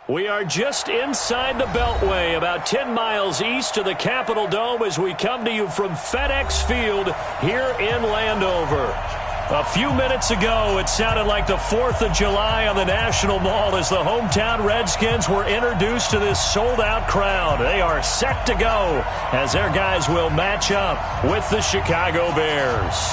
We are just inside the Beltway, about 10 miles east of the Capitol Dome as we come to you from FedEx Field here in Landover. A few minutes ago, it sounded like the 4th of July on the National Mall as the hometown Redskins were introduced to this sold-out crowd. They are set to go as their guys will match up with the Chicago Bears.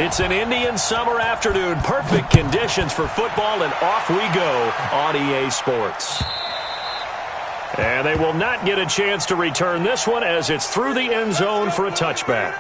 It's an Indian summer afternoon. Perfect conditions for football, and off we go on EA Sports. And they will not get a chance to return this one as it's through the end zone for a touchback.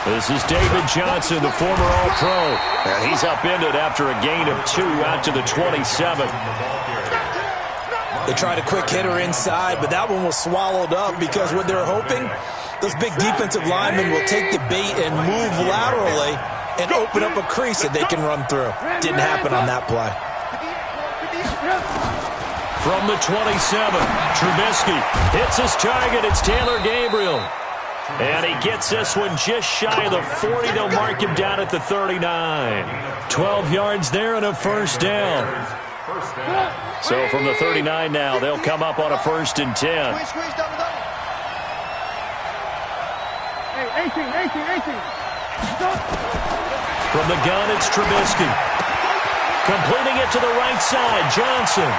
This is David Johnson, the former All-Pro, and he's upended after a gain of 2 out to the 27. They tried a quick hitter inside, but that one was swallowed up because what they're hoping, those big defensive linemen will take the bait and move laterally and open up a crease that they can run through. Didn't happen on that play. From the 27, Trubisky hits his target. It's Taylor Gabriel. And he gets this one just shy of the 40. They'll mark him down at the 39. 12 yards there and a first down. So from the 39 now, they'll come up on a 1st and 10. From the gun, it's Trubisky. Completing it to the right side, Johnson.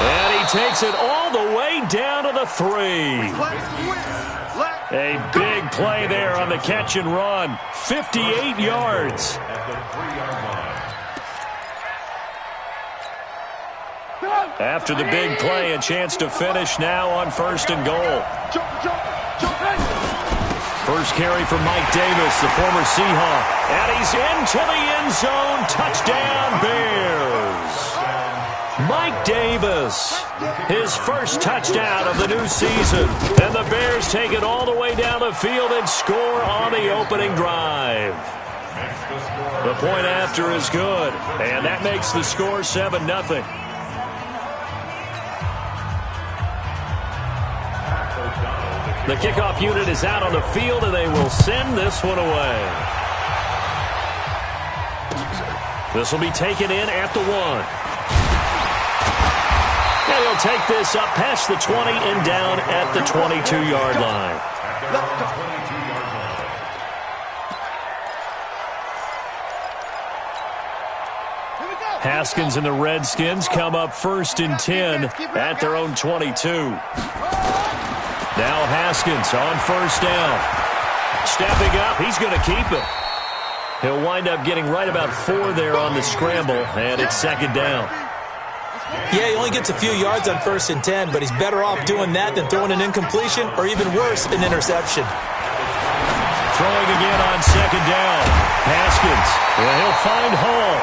And he takes it all the way down to the 3. A big play there on the catch and run. 58 yards. After the big play, a chance to finish now on 1st and goal. First carry for Mike Davis, the former Seahawk. And he's into the end zone. Touchdown, Bears. Mike Davis, his first touchdown of the new season. And the Bears take it all the way down the field and score on the opening drive. The point after is good, and that makes the score 7-0. The kickoff unit is out on the field, and they will send this one away. This will be taken in at the 1. And he'll take this up past the 20 and down at the 22-yard line. Haskins and the Redskins come up 1st and 10 at their own 22. Now Haskins on 1st down. Stepping up, he's going to keep it. He'll wind up getting right about 4 there on the scramble, and it's 2nd down. Yeah, he only gets a few yards on 1st and 10, but he's better off doing that than throwing an incompletion or even worse, an interception. Throwing again on 2nd down. Haskins, well, he'll find Hall.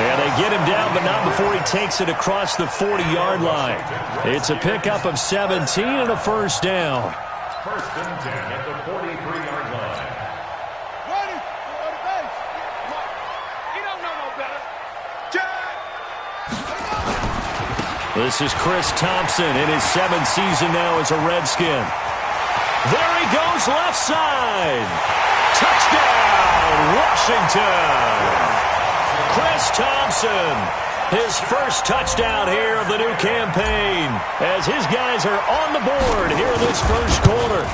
And they get him down, but not before he takes it across the 40-yard line. It's a pickup of 17 and a 1st down. 1st and 10 at the 43-yard line. This is Chris Thompson in his 7th season now as a Redskin. There he goes, left side. Touchdown, Washington. Chris Thompson, his first touchdown here of the new campaign as his guys are on the board here in this first quarter.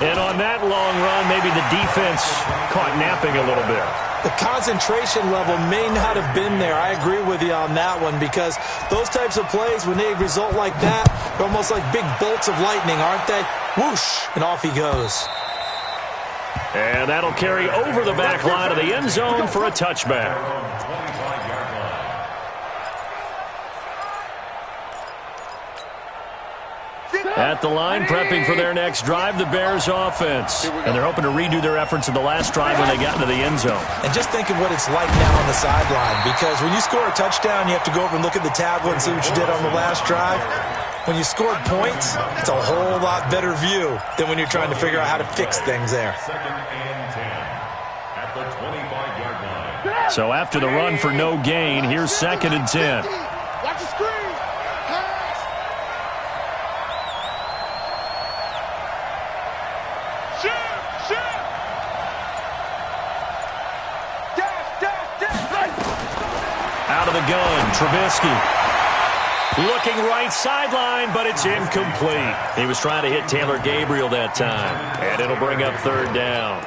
And on that long run, maybe the defense caught napping a little bit. The concentration level may not have been there. I agree with you on that one, because those types of plays, when they result like that, they're almost like big bolts of lightning, aren't they? Whoosh, and off he goes. And that'll carry over the back line of the end zone for a touchback. At the line, prepping for their next drive, the Bears offense. And they're hoping to redo their efforts in the last drive when they got into the end zone. And just think of what it's like now on the sideline, because when you score a touchdown, you have to go over and look at the tablet and see what you did on the last drive. When you scored points, it's a whole lot better view than when you're trying to figure out how to fix things there. So after the run for no gain, here's 2nd and 10. Watch the screen. Pass. Shoot. Dash. Out of the gun, Trubisky. Looking right sideline, but it's incomplete. He was trying to hit Taylor Gabriel that time, and it'll bring up 3rd down.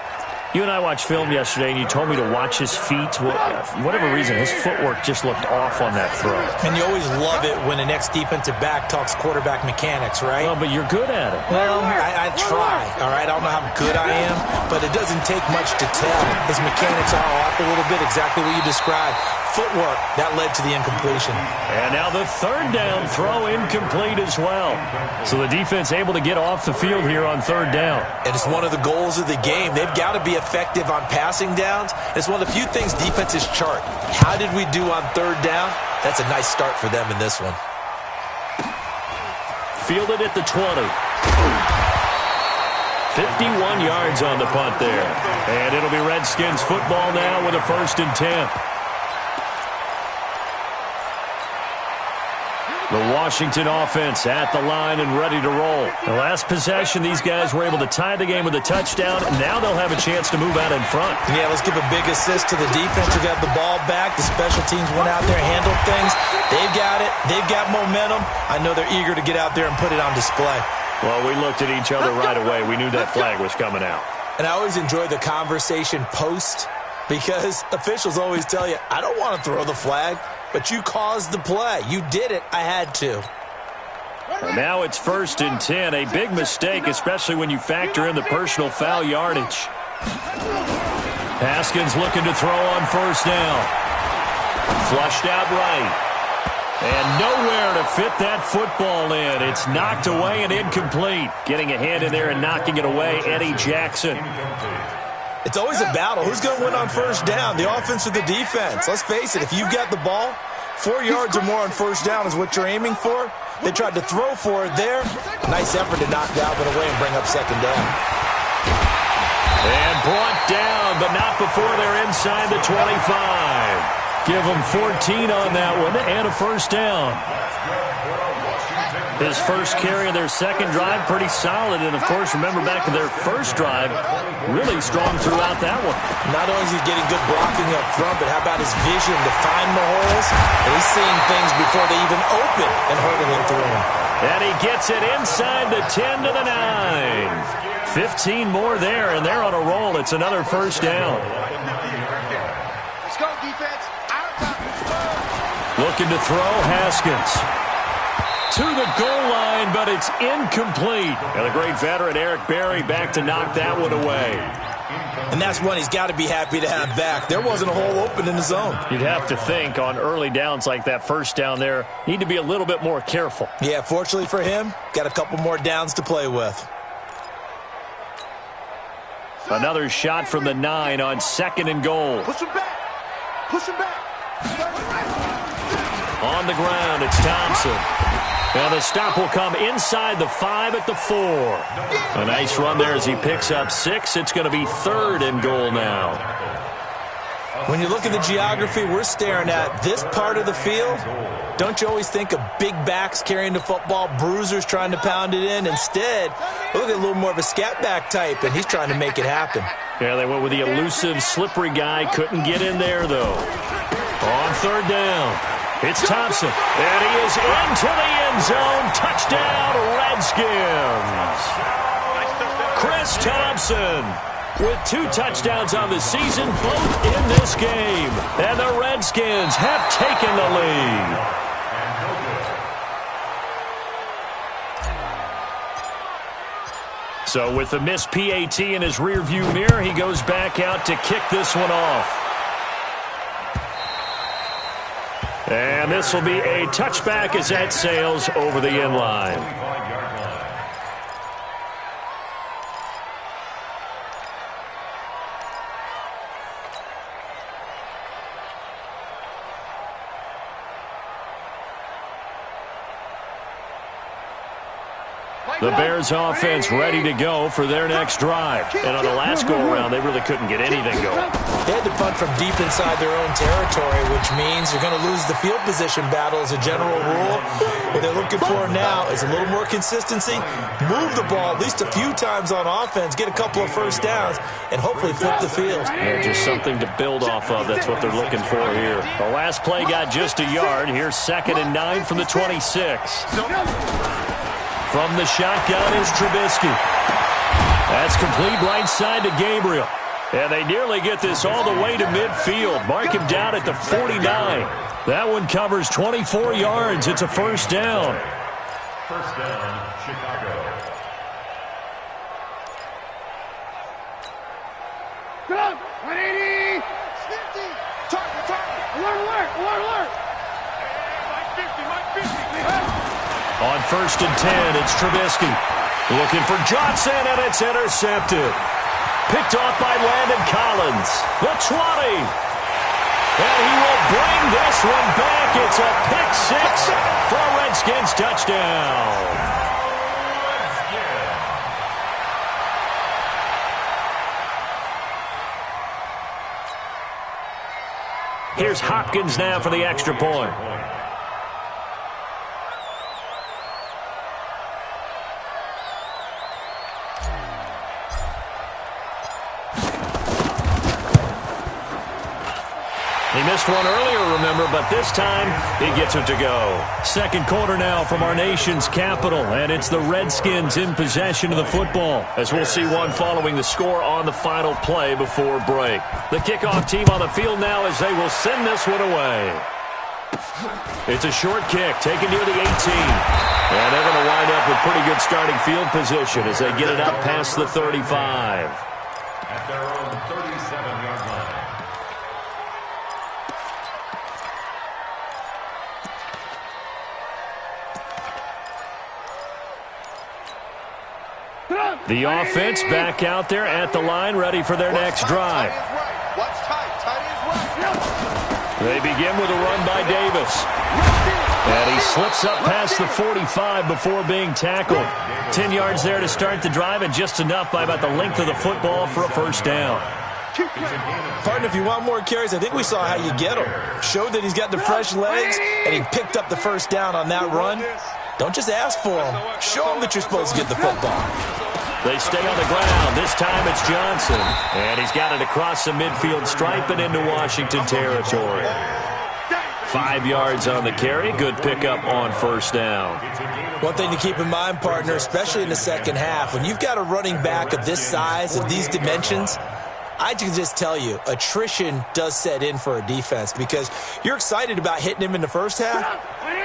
You and I watched film yesterday, and you told me to watch his feet. Well, for whatever reason, his footwork just looked off on that throw. And you always love it when an ex-defensive back talks quarterback mechanics, right? Well, but you're good at it. Well, I try, all right? I don't know how good I am, but it doesn't take much to tell. His mechanics are off a little bit, exactly what you described. Footwork, that led to the incompletion. And now the 3rd down throw incomplete as well. So the defense able to get off the field here on 3rd down. And it's one of the goals of the game. They've got to be effective on passing downs. It's one of the few things defenses chart. How did we do on 3rd down? That's a nice start for them in this one. Fielded at the 20. 51 yards on the punt there. And it'll be Redskins football now with a 1st and 10. The Washington offense at the line and ready to roll. The last possession, these guys were able to tie the game with a touchdown, and now they'll have a chance to move out in front. Yeah, let's give a big assist to the defense who got the ball back. The special teams went out there and handled things. They've got it. They've got momentum. I know they're eager to get out there and put it on display. Well, we looked at each other right away. We knew that flag was coming out. And I always enjoy the conversation post, because officials always tell you, I don't want to throw the flag. But you caused the play. You did it. I had to. And now it's 1st and 10. A big mistake, especially when you factor in the personal foul yardage. Haskins looking to throw on 1st down. Flushed out right. And nowhere to fit that football in. It's knocked away and incomplete. Getting a hand in there and knocking it away, Eddie Jackson. It's always a battle. Who's going to win on 1st down, the offense or the defense? Let's face it, if you've got the ball, 4 yards or more on 1st down is what you're aiming for. They tried to throw for it there. Nice effort to knock that one away and bring up 2nd down. And brought down, but not before they're inside the 25. Give them 14 on that one and a 1st down. His first carry of their 2nd drive, pretty solid. And, of course, remember back to their 1st drive, really strong throughout that one. Not only is he getting good blocking up front, but how about his vision to find the holes? And he's seeing things before they even open and hurdling through them. And he gets it inside the 10 to the 9. 15 more there, and they're on a roll. It's another 1st down. Let's go, defense. Looking to throw, Haskins. To the goal line, but it's incomplete. And the great veteran Eric Berry back to knock that one away. And that's one he's got to be happy to have back. There wasn't a hole open in the zone. You'd have to think on early downs like that 1st down there, need to be a little bit more careful. Yeah, fortunately for him, got a couple more downs to play with. Another shot from the 9 on 2nd and goal. Push him back. Push him back. On the ground, it's Thompson. Now the stop will come inside the 5 at the 4. A nice run there as he picks up 6. It's going to be 3rd and goal now. When you look at the geography we're staring at, this part of the field, don't you always think of big backs carrying the football, bruisers trying to pound it in? Instead, look at a little more of a scat back type, and he's trying to make it happen. Yeah, they went with the elusive, slippery guy. Couldn't get in there, though. On 3rd down. It's Thompson, and he is into the end zone. Touchdown, Redskins. Chris Thompson with 2 touchdowns on the season, both in this game. And the Redskins have taken the lead. So with the missed PAT in his rearview mirror, he goes back out to kick this one off. And this will be a touchback as that sails over the end line. The Bears offense ready to go for their next drive. And on the last go-around, they really couldn't get anything going. They had to punt from deep inside their own territory, which means you're going to lose the field position battle as a general rule. What they're looking for now is a little more consistency, move the ball at least a few times on offense, get a couple of first downs, and hopefully flip the field. Yeah, just something to build off of. That's what they're looking for here. The last play got just a yard. Here's 2nd and 9 from the 26. From the shotgun is Trubisky. That's complete right side to Gabriel. And they nearly get this all the way to midfield. Mark him down at the 49. That one covers 24 yards. It's a first down. First down, Chicago. Go! 180! 50! Target! Alert! Alert! Mike 50! On 1st and 10, it's Trubisky. Looking for Johnson, and it's intercepted. Picked off by Landon Collins. The 20. And he will bring this one back. It's a pick-6 for a Redskins touchdown. Here's Hopkins now for the extra point. He missed one earlier, remember, but this time he gets it to go. Second quarter now from our nation's capital, and it's the Redskins in possession of the football, as we'll see one following the score on the final play before break. The kickoff team on the field now as they will send this one away. It's a short kick taken near the 18. And they're going to wind up with pretty good starting field position as they get it up past the 35. At their own 37-yard line. The offense back out there at the line, ready for their next drive. They begin with a run by Davis. And he slips up past the 45 before being tackled. 10 yards there to start the drive, and just enough by about the length of the football for a first down. Partner, if you want more carries, I think we saw how you get him. Showed that he's got the fresh legs, and he picked up the first down on that run. Don't just ask for him. Show him that you're supposed to get the football. They stay on the ground. This time it's Johnson. And he's got it across the midfield stripe and into Washington territory. 5 yards on the carry. Good pickup on first down. One thing to keep in mind, partner, especially in the second half, when you've got a running back of this size, of these dimensions, I can just tell you, attrition does set in for a defense because you're excited about hitting him in the first half.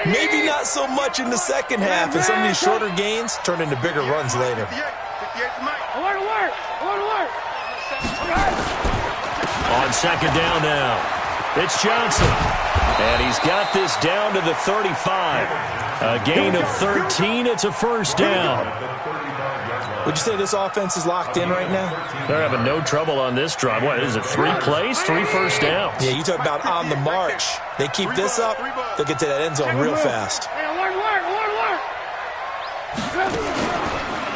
Maybe not so much in the second half, and some of these shorter gains turn into bigger runs later. On second down now, it's Johnson. And he's got this down to the 35. A gain of 13. It's a first down. Would you say this offense is locked in right now? They're having no trouble on this drive. What is it, 3 plays, 3 first downs? Yeah, you talk about on the march. They keep this up, they'll get to that end zone real fast.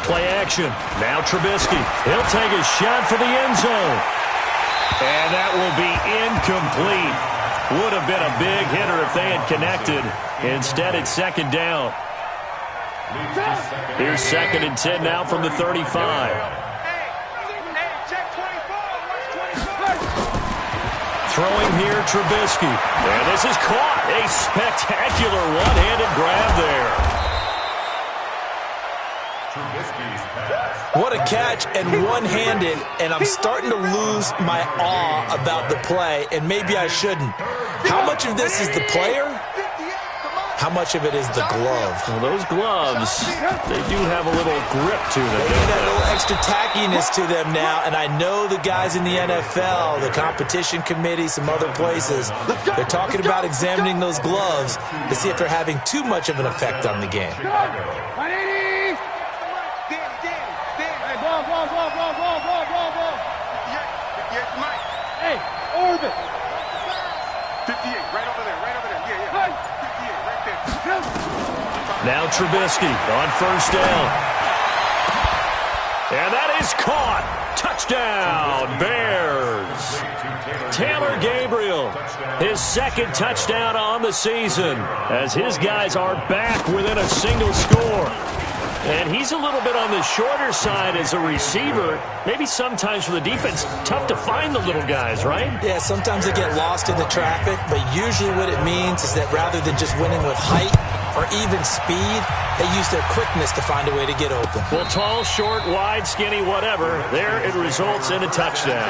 Play action. Now Trubisky. He'll take a shot for the end zone. And that will be incomplete. Would have been a big hitter if they had connected. Instead, it's second down. Here's 2nd and 10 now from the 35. Throwing here, Trubisky. And this is caught. A spectacular one-handed grab there. What a catch, and one-handed, and I'm starting to lose my awe about the play, and maybe I shouldn't. How much of this is the player? How much of it is the glove? Well, those gloves, they do have a little grip to them. They got a little extra tackiness to them now, and I know the guys in the NFL, the competition committee, some other places, they're talking about examining those gloves to see if they're having too much of an effect on the game. 180! Hey, ball. Hey, orbit. 58, right over there. Yeah. 58, right there. Now Trubisky on first down. And that is caught. Touchdown, Bears. Taylor Gabriel, his second touchdown on the season, as his guys are back within a single score. And he's a little bit on the shorter side as a receiver. Maybe sometimes for the defense, tough to find the little guys, right? Yeah, sometimes they get lost in the traffic, but usually what it means is that rather than just winning with height or even speed, they use their quickness to find a way to get open. Well, tall, short, wide, skinny, whatever, there it results in a touchdown.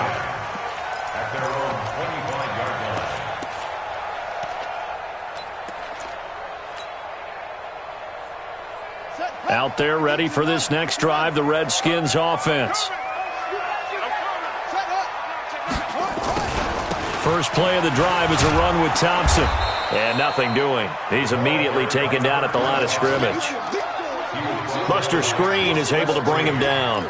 At their own 25-yard line. Out there ready for this next drive, the Redskins offense. First play of the drive is a run with Thompson. And nothing doing. He's immediately taken down at the line of scrimmage. Buster Screen is able to bring him down.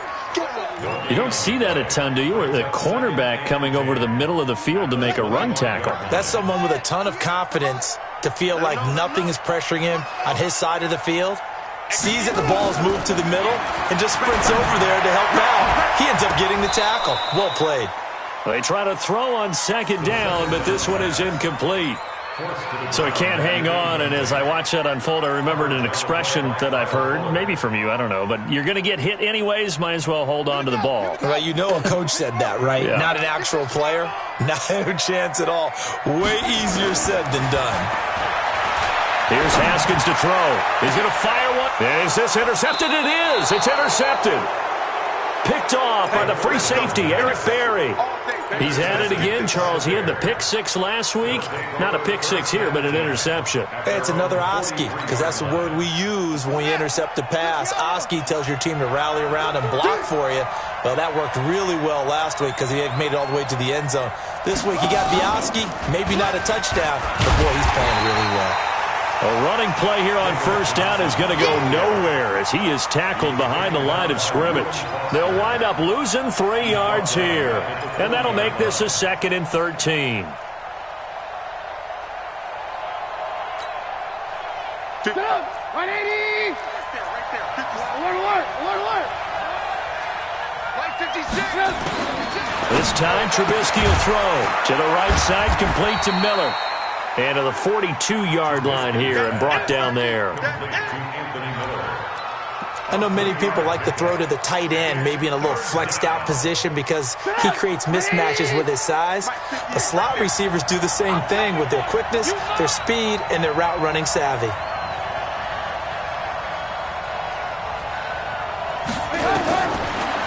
You don't see that a ton, do you? Or the cornerback coming over to the middle of the field to make a run tackle. That's someone with a ton of confidence to feel like nothing is pressuring him on his side of the field. Sees that the ball is moved to the middle and just sprints over there to help out. He ends up getting the tackle. Well played. They try to throw on second down, but this one is incomplete. So he can't hang on, and as I watch that unfold, I remembered an expression that I've heard, maybe from you, I don't know, but you're going to get hit anyways, might as well hold on to the ball. Right, you know a coach said that, right? Yeah. Not an actual player. No chance at all. Way easier said than done. Here's Haskins to throw. He's going to fire one. Is this intercepted? It is. It's intercepted. Picked off by the free safety, Eric Berry. He's at it again, Charles. He had the pick six last week. Not a pick six here, but an interception. Hey, it's another Oski, because that's the word we use when we intercept a pass. Oski tells your team to rally around and block for you. Well, that worked really well last week because he had made it all the way to the end zone. This week he got the Oski, maybe not a touchdown, but boy, he's playing really well. A running play here on first down is going to go nowhere as he is tackled behind the line of scrimmage. They'll wind up losing 3 yards here, and that'll make this a 2nd and 13. Get up! 180! Right there. Alert! Right 56. This time, Trubisky will throw to the right side, complete to Miller. And to the 42-yard line here and brought down there. I know many people like to throw to the tight end, maybe in a little flexed out position because he creates mismatches with his size. The slot receivers do the same thing with their quickness, their speed, and their route running savvy.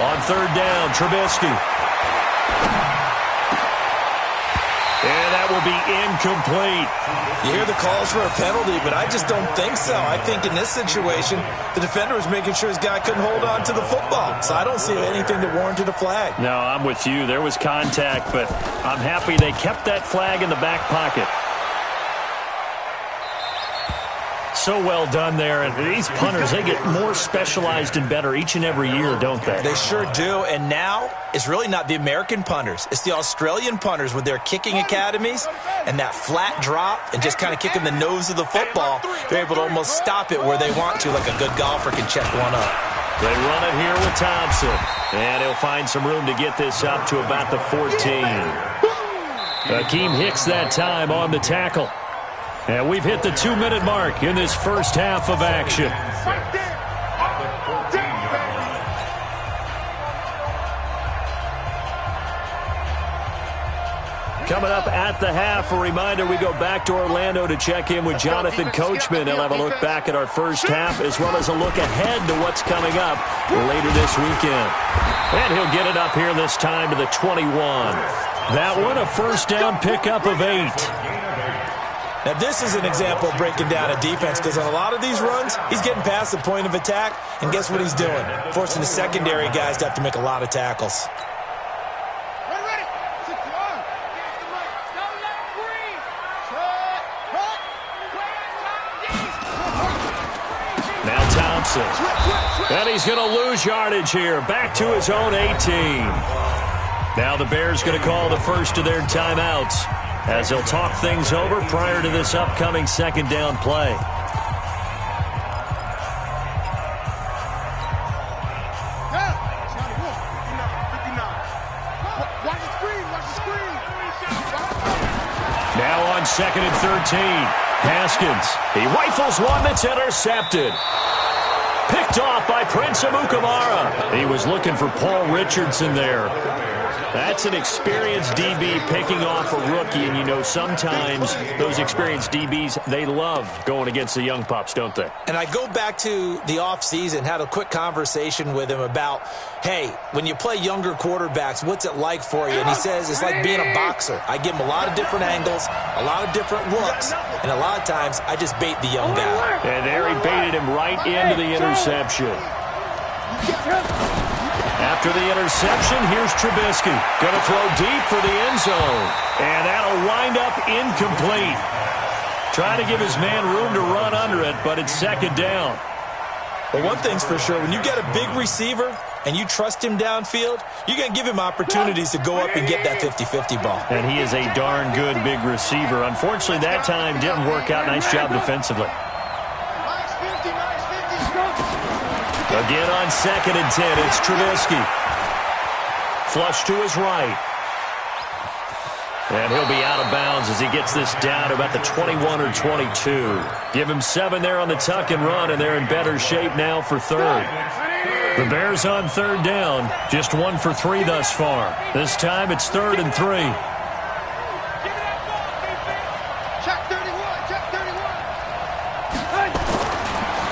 On third down, Trubisky. And that will be incomplete. You hear the calls for a penalty, but I just don't think so. I think in this situation, the defender was making sure his guy couldn't hold on to the football. So I don't see anything that warranted a flag. No, I'm with you. There was contact, but I'm happy they kept that flag in the back pocket. So well done there. And these punters, they get more specialized and better each and every year, don't they? They sure do. And now it's really not the American punters. It's the Australian punters with their kicking academies and that flat drop and just kind of kicking the nose of the football. They're able to almost stop it where they want to, like a good golfer can check one up. They run it here with Thompson. And he'll find some room to get this up to about the 14. Akeem Hicks that time on the tackle. And we've hit the 2-minute mark in this first half of action. Coming up at the half, a reminder we go back to Orlando to check in with Jonathan Coachman. He'll have a look back at our first half as well as a look ahead to what's coming up later this weekend. And he'll get it up here this time to the 21. That one, a first down pickup of 8. Now, this is an example of breaking down a defense because on a lot of these runs, he's getting past the point of attack, and guess what he's doing? Forcing the secondary guys to have to make a lot of tackles. Now Thompson. And he's going to lose yardage here. Back to his own 18. Now the Bears going to call the first of their timeouts as they'll talk things over prior to this upcoming second down play. Now on second and 13. Haskins. He rifles one that's intercepted. Picked off by Prince Amukamara. He was looking for Paul Richardson there. That's an experienced DB picking off a rookie, and you know sometimes those experienced DBs, they love going against the young pups, don't they? And I go back to the offseason, had a quick conversation with him about, hey, when you play younger quarterbacks, what's it like for you? And he says it's like being a boxer. I give him a lot of different angles, a lot of different looks, and a lot of times I just bait the young guy. And there he baited him right into the interception. After the interception, here's Trubisky. Going to throw deep for the end zone. And that'll wind up incomplete. Trying to give his man room to run under it, but it's second down. But one thing's for sure, when you get a big receiver and you trust him downfield, you're going to give him opportunities to go up and get that 50-50 ball. And he is a darn good big receiver. Unfortunately, that time didn't work out. Nice job defensively. Again on second and 10, it's Trubisky. Flush to his right. And he'll be out of bounds as he gets this down to about the 21 or 22. Give him 7 there on the tuck and run, and they're in better shape now for third. The Bears on third down, just 1 for 3 thus far. This time it's 3rd and 3.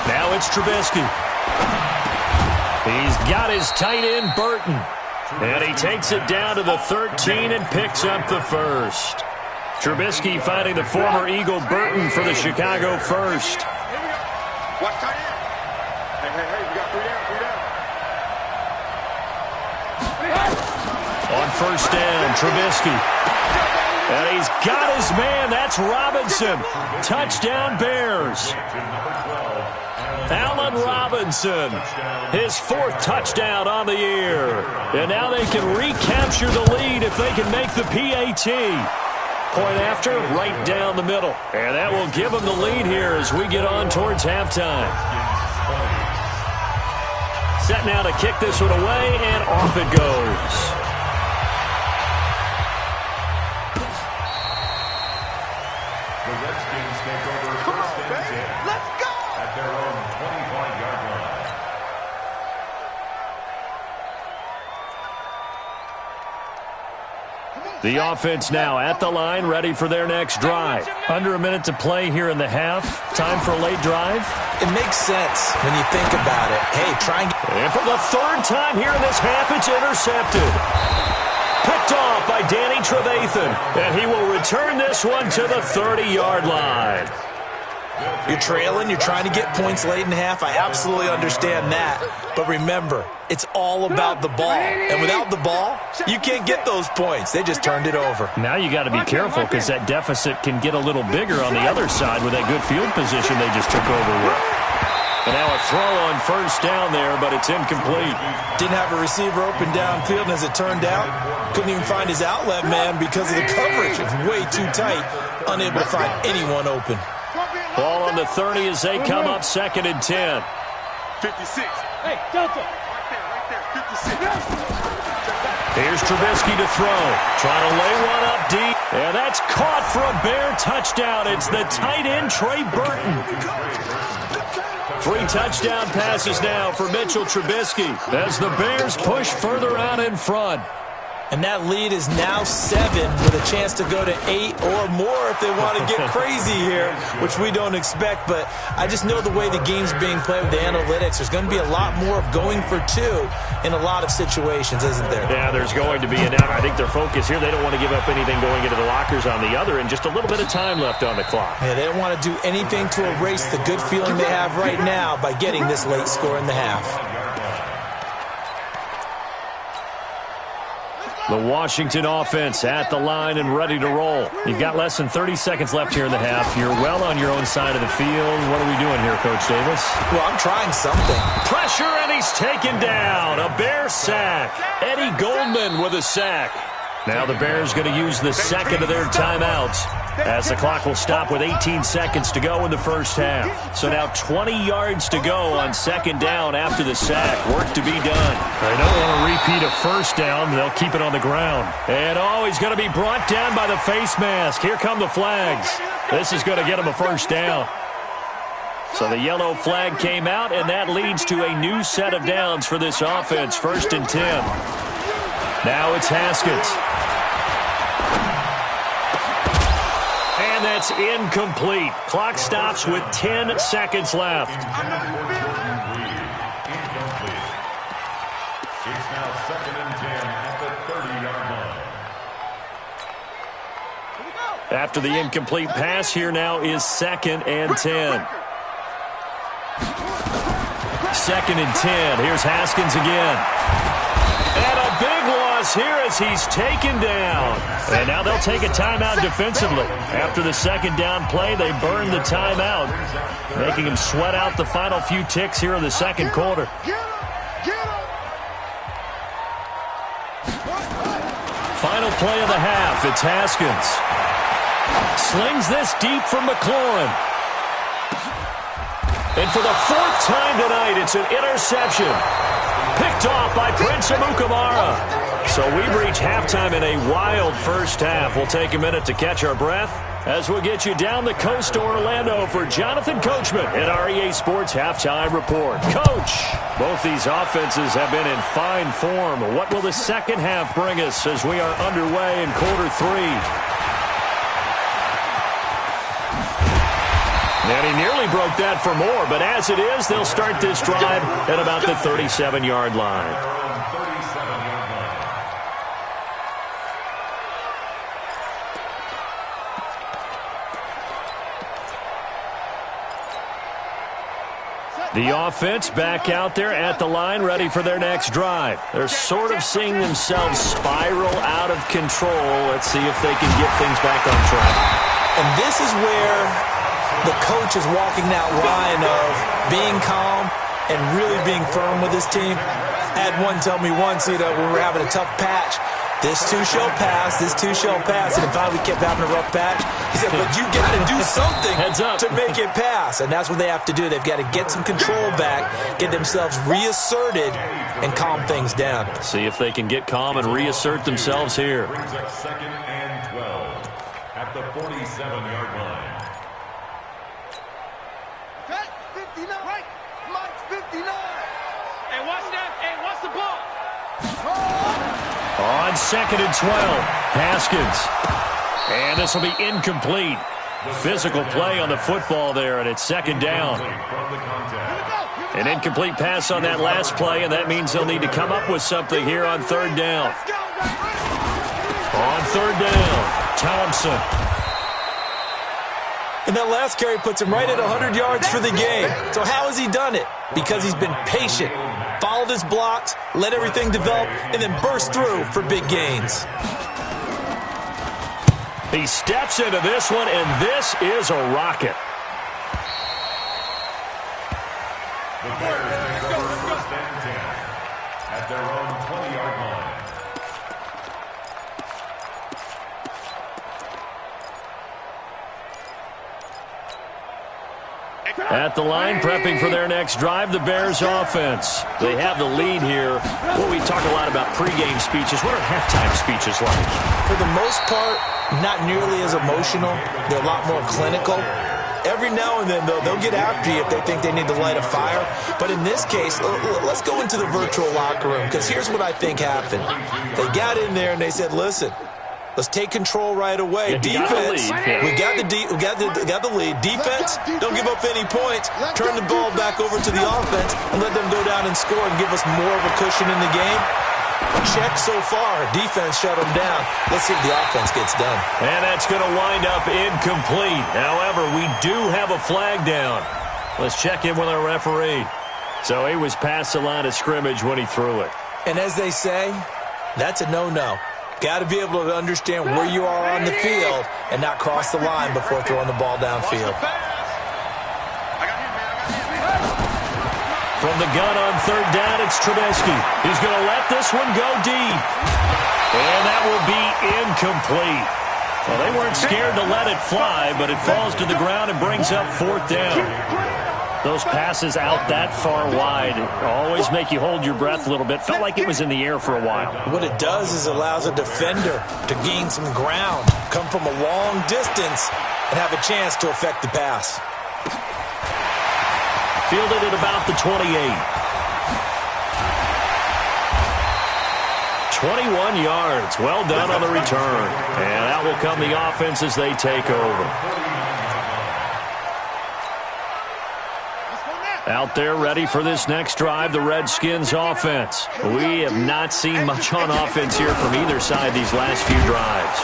Now it's Trubisky. He's got his tight end, Burton. And he takes it down to the 13 and picks up the first. Trubisky finding the former Eagle Burton for the Chicago first. Watch tight end. Hey, we got 3 down. On first down, Trubisky. And he's got his man. That's Robinson. Touchdown, Bears. Allen Robinson, his 4th touchdown on the year. And now they can recapture the lead if they can make the PAT. Point after, right down the middle. And that will give them the lead here as we get on towards halftime. Set now to kick this one away, and off it goes. The Redskins take over first and 10. Let's go! At their own 25-yard line. The offense now at the line, ready for their next drive. Under a minute to play here in the half. Time for a late drive. It makes sense when you think about it. Hey, try and And for the 3rd time here in this half, it's intercepted. Picked off by Danny Trevathan. And he will return this one to the 30-yard line. You're trailing, you're trying to get points late in half. I absolutely understand that. But remember, it's all about the ball. And without the ball, you can't get those points. They just turned it over. Now you got to be careful because that deficit can get a little bigger on the other side with that good field position they just took over with. And now a throw on first down there, but it's incomplete. Didn't have a receiver open downfield, and as it turned out, couldn't even find his outlet man because of the coverage. It's way too tight, unable to find anyone open. Ball on the 30 as they come up 2nd and 10. 56. Hey, Delta. Right there, 56. Here's Trubisky to throw. Trying to lay one up deep. And that's caught for a Bear touchdown. It's the tight end, Trey Burton. 3 touchdown passes now for Mitchell Trubisky as the Bears push further out in front. And that lead is now 7 with a chance to go to 8 or more if they want to get crazy here, which we don't expect. But I just know the way the game's being played with the analytics, there's going to be a lot more of going for 2 in a lot of situations, isn't there? Yeah, there's going to be. And I think their focus here, they don't want to give up anything going into the lockers on the other, and just a little bit of time left on the clock. Yeah, they don't want to do anything to erase the good feeling they have right now by getting this late score in the half. The Washington offense at the line and ready to roll. You've got less than 30 seconds left here in the half. You're well on your own side of the field. What are we doing here, Coach Davis? Well, I'm trying something. Pressure, and he's taken down. A Bear sack. Eddie Goldman with a sack. Now the Bears going to use the second of their timeouts as the clock will stop with 18 seconds to go in the first half. So now 20 yards to go on second down after the sack. Work to be done. They don't want to repeat a first down. They'll keep it on the ground. And, he's going to be brought down by the face mask. Here come the flags. This is going to get him a first down. So the yellow flag came out, and that leads to a new set of downs for this offense. 1st and 10. Now it's Haskins. And that's incomplete. Clock stops with 10 seconds left. Incomplete. It's now 2nd and 10 at the 30-yard line. After the incomplete pass, here now is 2nd and 10. 2nd and 10. Here's Haskins again. And a big loss here as he's taken down. And now they'll take a timeout defensively. After the second down play, they burn the timeout, making him sweat out the final few ticks here in the second quarter. Final play of the half. It's Haskins. Slings this deep from McLaurin. And for the 4th time tonight, it's an interception. Picked off by Prince Amukamara. So we've reached halftime in a wild first half. We'll take a minute to catch our breath as we'll get you down the coast to Orlando for Jonathan Coachman at our EA Sports Halftime Report. Coach, both these offenses have been in fine form. What will the second half bring us as we are underway in quarter 3? And he nearly broke that for more, but as it is, they'll start this drive at about the 37-yard line. The offense back out there at the line, ready for their next drive. They're sort of seeing themselves spiral out of control. Let's see if they can get things back on track. And this is where the coach is walking that line of being calm and really being firm with his team. I had one tell me once, when we were having a tough patch, this too shall pass, this too shall pass. And if we kept having a rough patch, he said, but you got to do something to make it pass. And that's what they have to do. They've got to get some control back, get themselves reasserted, and calm things down. See if they can get calm and reassert themselves here. Brings up 2nd and 12 at the 47-yard line. On 2nd and 12, Haskins. And this will be incomplete. Physical play on the football there, and it's 2nd down. An incomplete pass on that last play, and that means they'll need to come up with something here on 3rd down. On 3rd down, Thompson. And that last carry puts him right at 100 yards for the game. So how has he done it? Because he's been patient, followed his blocks, let everything develop, and then burst through for big gains. He steps into this one, and this is a rocket. The Bears take over 1st and 10 at their own 20-yard line. At the line, prepping for their next drive, the Bears offense. They have the lead here. Well, we talk a lot about pregame speeches. What are halftime speeches like? For the most part, not nearly as emotional. They're a lot more clinical. Every now and then, though, they'll get after you if they think they need to light a fire. But in this case, let's go into the virtual locker room, because here's what I think happened. They got in there and they said, listen, let's take control right away. Defense, we got the lead. Defense, don't give up any points. Turn the ball back over to the offense and let them go down and score and give us more of a cushion in the game. Check so far. Defense shut them down. Let's see if the offense gets done. And that's going to wind up incomplete. However, we do have a flag down. Let's check in with our referee. So he was past the line of scrimmage when he threw it. And as they say, that's a no-no. Got to be able to understand where you are on the field and not cross the line before throwing the ball downfield. From the gun on third down, it's Trubisky. He's going to let this one go deep. And that will be incomplete. Well, they weren't scared to let it fly, but it falls to the ground and brings up fourth down. Those passes out that far wide always make you hold your breath a little bit. Felt like it was in the air for a while. What it does is allows a defender to gain some ground, come from a long distance, and have a chance to affect the pass. Fielded at about the 28. 21 yards. Well done on the return. And out will come the offense as they take over. Out there ready for this next drive, the Redskins offense. We have not seen much on offense here from either side these last few drives.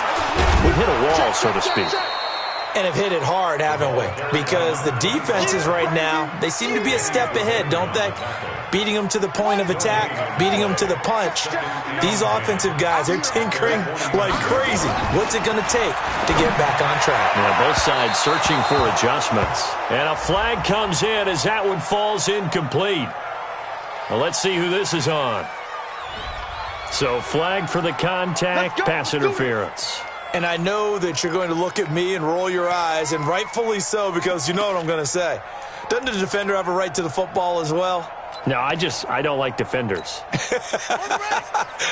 We've hit a wall, so to speak. And have hit it hard, haven't we? Because the defenses right now, they seem to be a step ahead, don't they? Beating them to the point of attack, beating them to the punch. These offensive guys, they're tinkering like crazy. What's it going to take to get back on track? Yeah, both sides searching for adjustments. And a flag comes in as that one falls incomplete. Well, let's see who this is on. So flag for the contact, pass interference. And I know that you're going to look at me and roll your eyes, and rightfully so, because you know what I'm going to say. Doesn't the defender have a right to the football as well? No, I don't like defenders.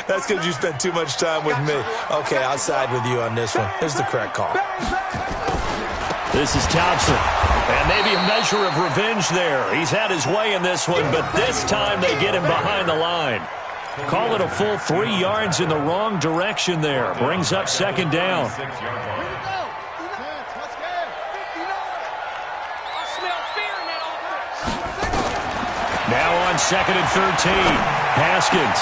That's because you spent too much time with me. Okay, I'll side with you on this one. Here's the correct call. This is Thompson. And maybe a measure of revenge there. He's had his way in this one, but this time they get him behind the line. Call it a full 3 yards in the wrong direction there. Brings up second down. Now on second and 13. Haskins.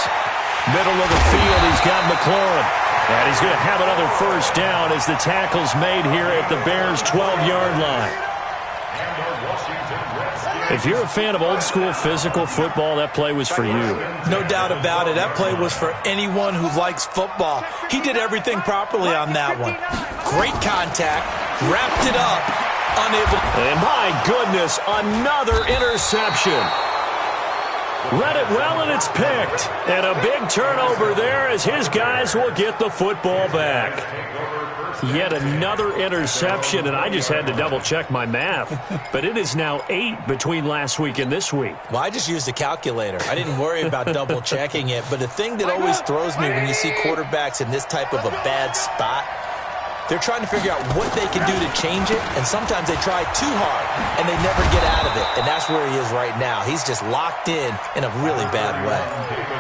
Middle of the field, he's got McLaurin. And he's going to have another first down as the tackle's made here at the Bears' 12-yard line. If you're a fan of old-school physical football, that play was for you. No doubt about it. That play was for anyone who likes football. He did everything properly on that one. Great contact, wrapped it up, unable. And my goodness, another interception. Read it well, and it's picked. And a big turnover there as his guys will get the football back. Yet another interception, and I just had to double-check my math. But it is now 8 between last week and this week. Well, I just used a calculator. I didn't worry about double-checking it. But the thing that always throws me when you see quarterbacks in this type of a bad spot, they're trying to figure out what they can do to change it, and sometimes they try too hard, and they never get out of it. And that's where he is right now. He's just locked in a really bad way.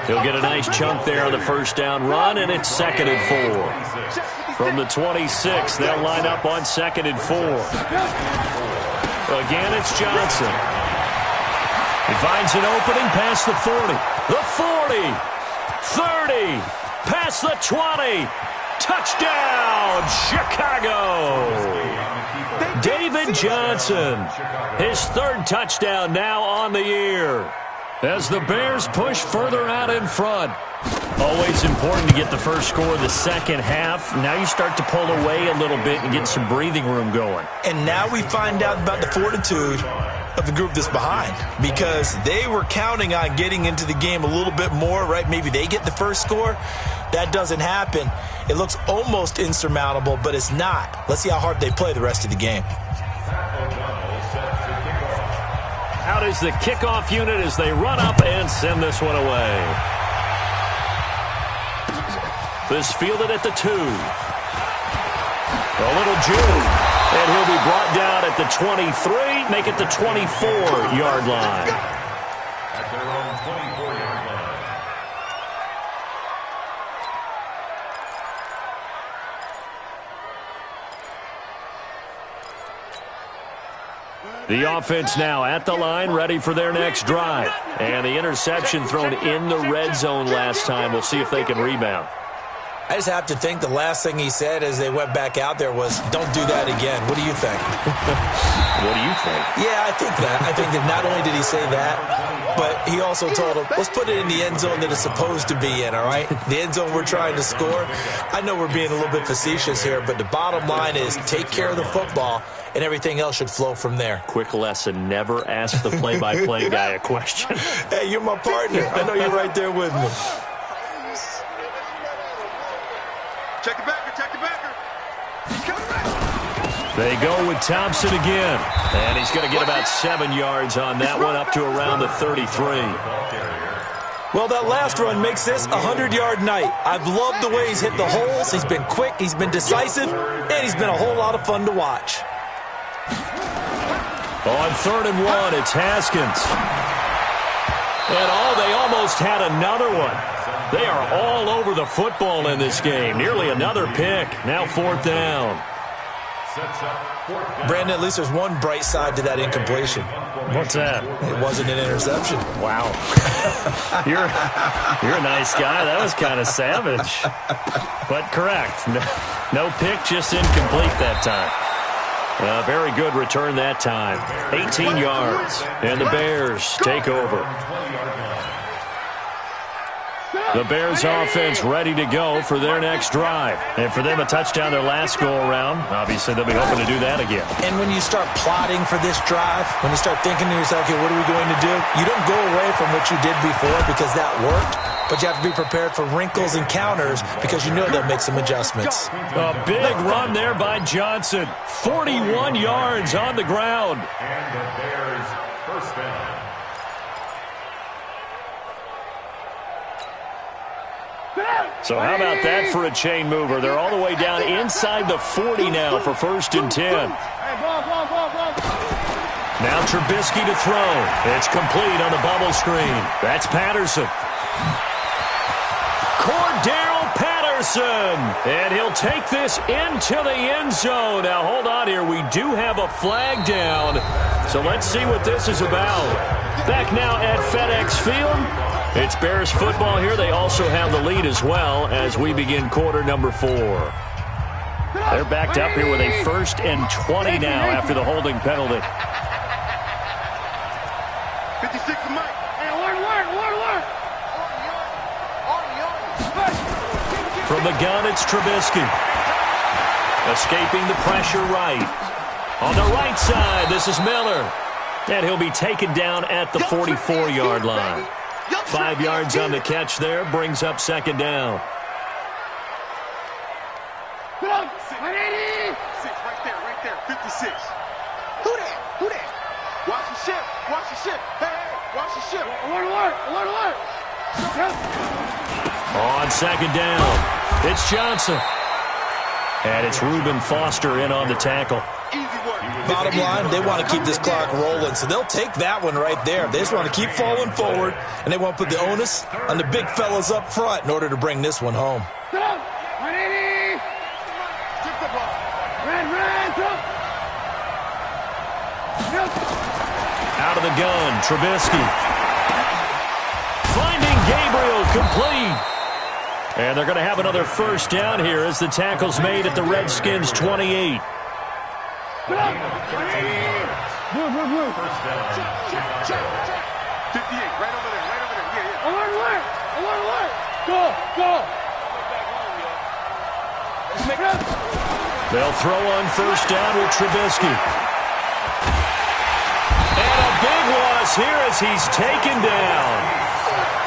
He'll get a nice chunk there on the first down run, and it's second and 4. From the 26, they'll line up on second and 4. Again, it's Johnson. He finds an opening past the 40. The 40. 30. Past the 20. Touchdown, Chicago! David Johnson, his third touchdown now on the year. As the Bears push further out in front. Always important to get the first score of the second half. Now you start to pull away a little bit and get some breathing room going. And now we find out about the fortitude of the group that's behind, because they were counting on getting into the game a little bit more, right? Maybe they get the first score. That doesn't happen. It looks almost insurmountable, but it's not. Let's see how hard they play the rest of the game. Out is the kickoff unit as they run up and send this one away. This fielded at the 2. A little June. And he'll be brought down at the 23, make it the 24-yard line. At their own 24-yard line. The offense now at the line, ready for their next drive. And the interception thrown in the red zone last time. We'll see if they can rebound. I just have to think the last thing he said as they went back out there was, don't do that again. What do you think? What do you think? Yeah, I think that. I think that not only did he say that, but he also told him, let's put it in the end zone that it's supposed to be in, all right? The end zone we're trying to score. I know we're being a little bit facetious here, but the bottom line is take care of the football, and everything else should flow from there. Quick lesson, never ask the play-by-play guy a question. Hey, you're my partner. I know you're right there with me. Check the backer, check the backer. He's coming back. They go with Thompson again. And he's going to get about 7 yards on that one, up to around the 33. Well, that last run makes this a 100-yard night. I've loved the way he's hit the holes. He's been quick, he's been decisive, and he's been a whole lot of fun to watch. On 3rd and 1, it's Haskins. And they almost had another one. They are all over the football in this game. Nearly another pick. Now 4th down. Brandon, at least there's one bright side to that incompletion. What's that? It wasn't an interception. Wow. You're a nice guy. That was kind of savage. But correct. No pick, just incomplete that time. Very good return that time. 18 yards. And the Bears take over. The Bears offense ready to go for their next drive. And for them, a touchdown their last go-around. Obviously, they'll be hoping to do that again. And when you start plotting for this drive, when you start thinking to yourself, okay, what are we going to do? You don't go away from what you did before because that worked, but you have to be prepared for wrinkles and counters because you know they'll make some adjustments. A big run there by Johnson. 41 yards on the ground. And the Bears first down. So how about that for a chain mover? They're all the way down inside the 40 now for 1st and 10. Now Trubisky to throw. It's complete on the bubble screen. That's Patterson. Cordell Patterson. And he'll take this into the end zone. Now hold on here. We do have a flag down. So let's see what this is about. Back now at FedEx Field. It's Bears football here. They also have the lead as well as we begin quarter number 4. They're backed up here with a 1st and 20 now after the holding penalty. 56 to Mike. Hey, alert. From the gun, it's Trubisky. Escaping the pressure right. On the right side, this is Miller. And he'll be taken down at the 44-yard line. 5 yards on the catch there, brings up 2nd down. Get up, 180. 6, right there, 56. Who that? Watch the ship. Hey, watch the ship. Alert. On 2nd down, it's Johnson. And it's Reuben Foster in on the tackle. Easy work. Bottom line, they want to keep this clock rolling, so they'll take that one right there. They just want to keep falling forward, and they want to put the onus on the big fellas up front in order to bring this one home. Get up, 180. Skip the ball. Red, jump. Out of the gun, Trubisky. Finding Gabriel complete. And they're going to have another 1st down here as the tackle's made at the Redskins' 28. Move. First down. Check. 58, right over there. Yeah. Alert. Go. They'll throw on 1st down with Trubisky. And a big loss here as he's taken down.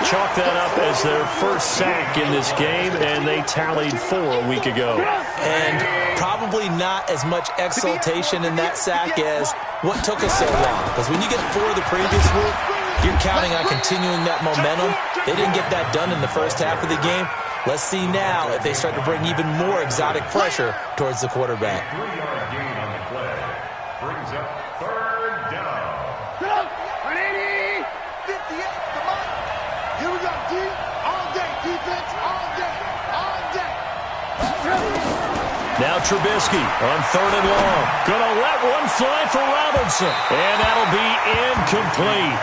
Chalk that up as their 1st sack in this game, and they tallied 4 a week ago. And probably not as much exultation in that sack as what took us so long. Because when you get 4 the previous week, you're counting on continuing that momentum. They didn't get that done in the first half of the game. Let's see now if they start to bring even more exotic pressure towards the quarterback. 3-yard gain on the play. up third down. Go! 180! 58, come on. Here we go, D. All day, defense, all day, all day. Now Trubisky on third and long. Gonna let one fly for Robinson. And that'll be incomplete.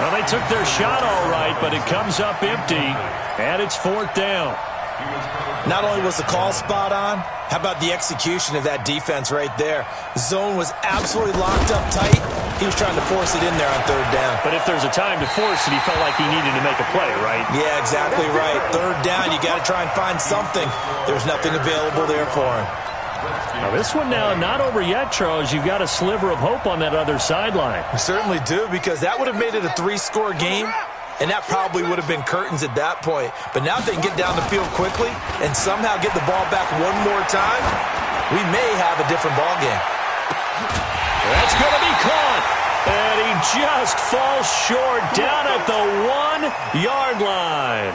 Well, they took their shot all right, but it comes up empty. And it's fourth down. Not only was the call spot on, how about the execution of that defense right there? Zone was absolutely locked up tight. He was trying to force it in there on third down. But if there's a time to force it, he felt like he needed to make a play, right? Yeah, exactly right. Third down, you got to try and find something. There's nothing available there for him. Now this one now not over yet, Charles. You've got a sliver of hope on that other sideline. We certainly do, because that would have made it a 3-score game, and that probably would have been curtains at that point. But now if they can get down the field quickly and somehow get the ball back one more time, we may have a different ball game. That's going to be caught. And he just falls short down at the 1-yard line.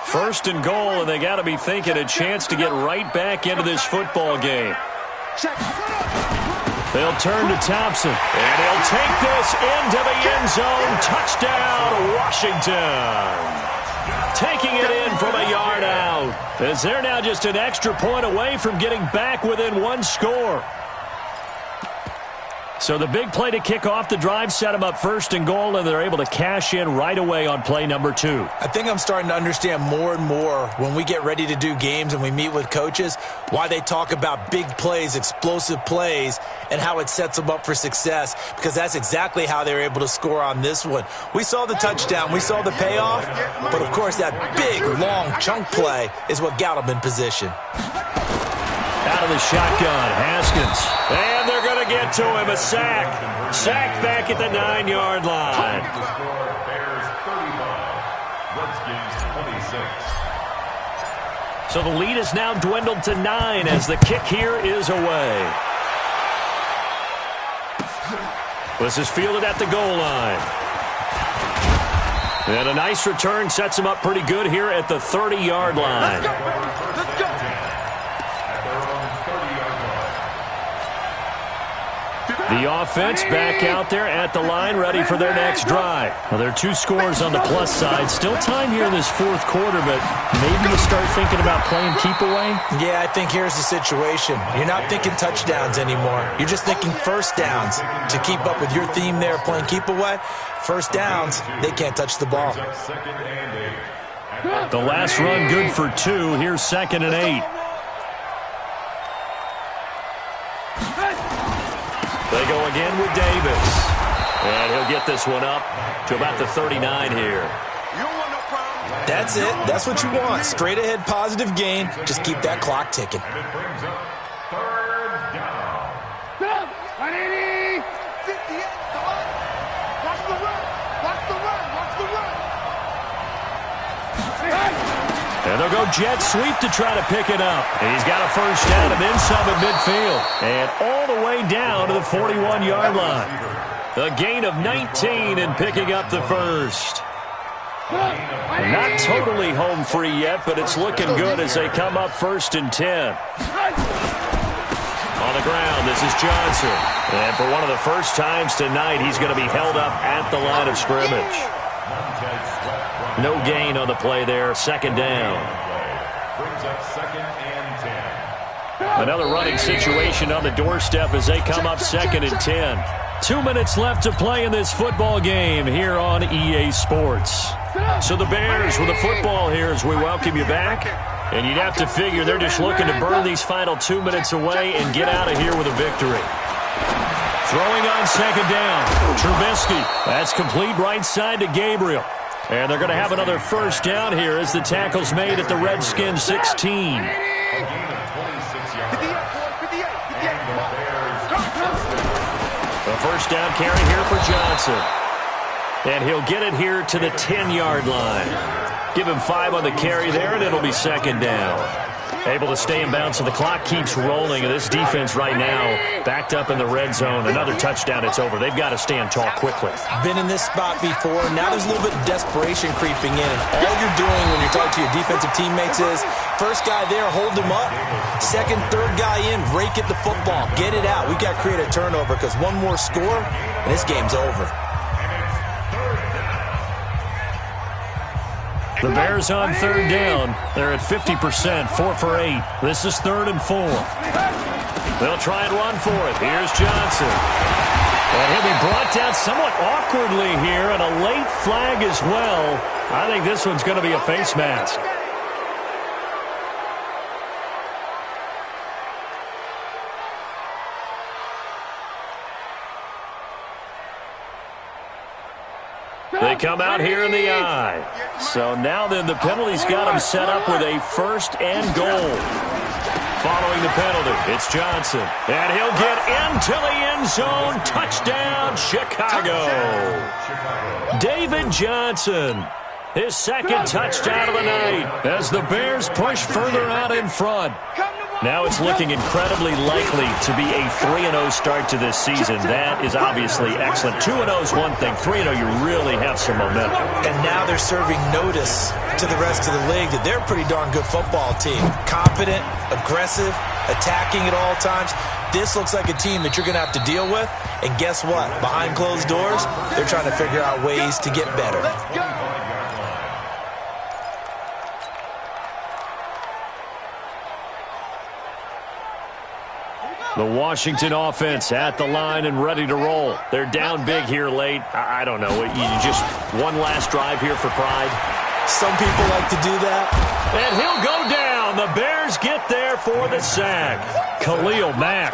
First and goal, and they got to be thinking a chance to get right back into this football game. They'll turn to Thompson, and he'll take this into the end zone. Touchdown, Washington. Taking it in from a yard out, as they're now just an extra point away from getting back within one score. So the big play to kick off the drive set them up first and goal, and they're able to cash in right away on play number 2. I think I'm starting to understand more and more when we get ready to do games and we meet with coaches why they talk about big plays, explosive plays, and how it sets them up for success, because that's exactly how they were able to score on this one. We saw the touchdown. We saw the payoff. But, of course, that big, long chunk play is what got them in position. Out of the shotgun, Haskins. And they're going to get to him, a sack. Sack back at the 9-yard line. The score, Bears 35, Redskins 26. So the lead is now dwindled to 9 as the kick here is away. This is fielded at the goal line. And a nice return sets him up pretty good here at the 30-yard line. Let's go. The offense back out there at the line, ready for their next drive. Well, there are 2 scores on the plus side. Still time here in this fourth quarter, but maybe you start thinking about playing keep away? Yeah, I think here's the situation. You're not thinking touchdowns anymore. You're just thinking first downs. To keep up with your theme there, playing keep away, first downs, they can't touch the ball. The last run good for 2. Here's 2nd and 8. They go again with Davis. And he'll get this one up to about the 39 here. That's it. That's what you want. Straight ahead positive gain. Just keep that clock ticking. And it brings up third down. Go! 180! 58, come on. Watch the run. Watch the run. Watch the run. And they'll go jet sweep to try to pick it up. And he's got a first down and then some at midfield. And all the way down to the 41-yard line. A gain of 19 and picking up the first. Not totally home free yet, but it's looking good as they come up 1st and 10. On the ground, this is Johnson. And for one of the first times tonight, he's going to be held up at the line of scrimmage. No gain on the play there. 2nd down. Brings up 2nd and 10. Another running situation on the doorstep as they come up 2nd and 10. 2 minutes left to play in this football game here on EA Sports. So the Bears with the football here as we welcome you back. And you'd have to figure they're just looking to burn these final 2 minutes away and get out of here with a victory. Throwing on 2nd down. Trubisky. That's complete right side to Gabriel. And they're going to have another first down here as the tackle's made at the Redskins 16. A gain of 26 yards. 58. A first down carry here for Johnson. And he'll get it here to the 10-yard line. Give him 5 on the carry there, and it'll be 2nd down. Able to stay in bounds, so the clock keeps rolling. And this defense right now backed up in the red zone. Another touchdown, it's over. They've got to stand tall quickly. Been in this spot before. Now there's a little bit of desperation creeping in. And all you're doing when you're talking to your defensive teammates is, first guy there, hold him up. Second, third guy in, rake at the football. Get it out. We've got to create a turnover because one more score, and this game's over. The Bears on third down. They're at 50%, 4 for 8. This is 3rd and 4. They'll try and run for it. Here's Johnson. And he'll be brought down somewhat awkwardly here, and a late flag as well. I think this one's going to be a face mask. They come out here in the eye. So now then the penalty's got him set up with a 1st and goal. Following the penalty, it's Johnson. And he'll get into the end zone. Touchdown, Chicago. David Johnson, his 2nd touchdown of the night as the Bears push further out in front. Now it's looking incredibly likely to be a 3-0 start to this season. That is obviously excellent. 2-0 is one thing. 3-0, you really have some momentum. And now they're serving notice to the rest of the league that they're a pretty darn good football team. Confident, aggressive, attacking at all times. This looks like a team that you're going to have to deal with. And guess what? Behind closed doors, they're trying to figure out ways to get better. The Washington offense at the line and ready to roll. They're down big here late. I don't know. You just one last drive here for pride. Some people like to do that. And he'll go down. The Bears get there for the sack. Khalil Mack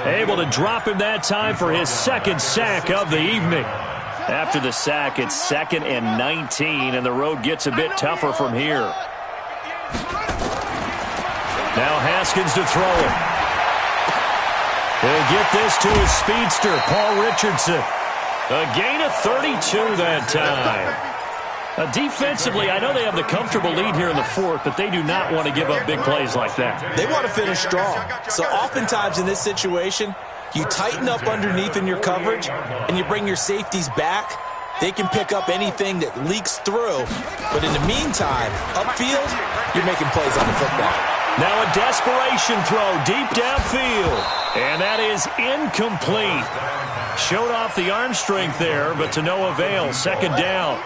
able to drop him that time for his 2nd sack of the evening. After the sack, it's 2nd and 19, and the road gets a bit tougher from here. Now Haskins to throw it. He'll get this to his speedster, Paul Richardson. A gain of 32 that time. Defensively, I know they have the comfortable lead here in the 4th, but they do not want to give up big plays like that. They want to finish strong. So oftentimes in this situation, you tighten up underneath in your coverage, and you bring your safeties back. They can pick up anything that leaks through. But in the meantime, upfield, you're making plays on the football. Now a desperation throw deep downfield. And that is incomplete. Showed off the arm strength there, but to no avail. 2nd down.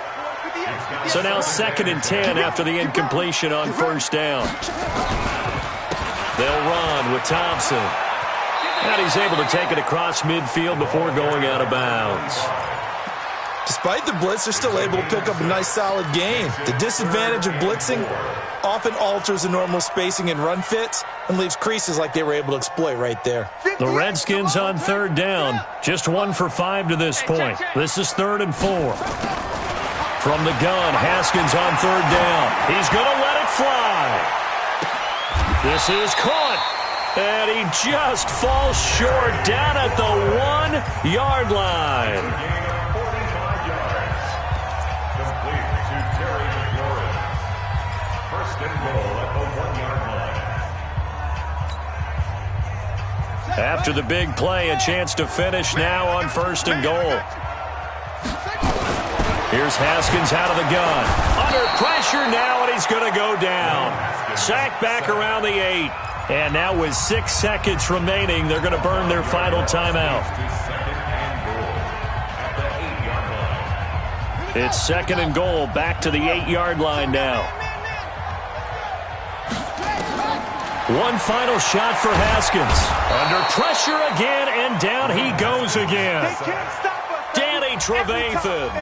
So now 2nd and 10 after the incompletion on 1st down. They'll run with Thompson. And he's able to take it across midfield before going out of bounds. Despite the blitz, they're still able to pick up a nice, solid gain. The disadvantage of blitzing often alters the normal spacing and run fits and leaves creases like they were able to exploit right there. The Redskins on 3rd down. Just 1 for 5 to this point. This is 3rd and 4. From the gun, Haskins on 3rd down. He's going to let it fly. This is caught. And he just falls short down at the 1-yard line. After the big play, a chance to finish now on 1st and goal. Here's Haskins out of the gun. Under pressure now, and he's going to go down. Sacked back around the 8. And now with 6 seconds remaining, they're going to burn their final timeout. It's 2nd and goal, back to the 8-yard line now. One final shot for Haskins. Under pressure again, and down he goes again. Danny Trevathan.